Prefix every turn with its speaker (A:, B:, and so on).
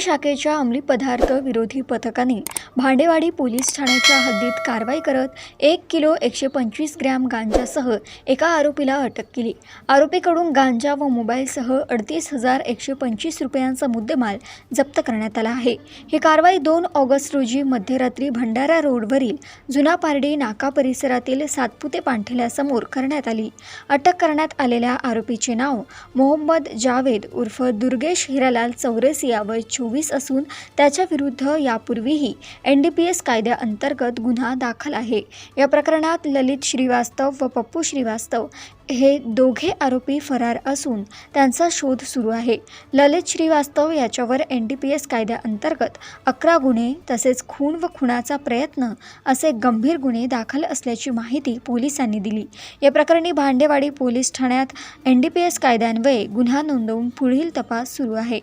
A: शाखेच्या अंमली पदार्थ विरोधी पथकाने भांडेवाडी पोलीस ठाण्याच्या हद्दीत कारवाई करत 1 किलो 125 ग्रॅम गांजासह एका आरोपीला अटक केली। आरोपीकडून गांजा व मोबाईलसह 38,125 रुपयांचा मुद्देमाल जप्त करण्यात आला आहे। ही कारवाई 2 ऑगस्ट रोजी मध्यरात्री भंडारा रोडवरील जुना पारडी नाका परिसरातील सातपुते पांठेल्यासमोर करण्यात आली। अटक करण्यात आलेल्या आरोपीचे नाव मोहम्मद जावेद उर्फ दुर्गेश हिरालाल चौरसिया वय 24 असून त्याच्या विरुद्ध यापूर्वीही NDPS कायद्याअंतर्गत गुन्हा दाखल आहे। या प्रकरणात ललित श्रीवास्तव व पप्पू श्रीवास्तव हे दोघे आरोपी फरार असून त्यांचा शोध सुरू आहे। ललित श्रीवास्तव याच्यावर NDPS कायद्याअंतर्गत 11 गुन्हे तसेच खून व खुनाचा प्रयत्न असे गंभीर गुन्हे दाखल असल्याची माहिती पोलिसांनी दिली। या प्रकरणी भांडेवाडी पोलीस ठाण्यात NDPS कायद्यान्वये गुन्हा नोंदवून पुढील तपास सुरू आहे।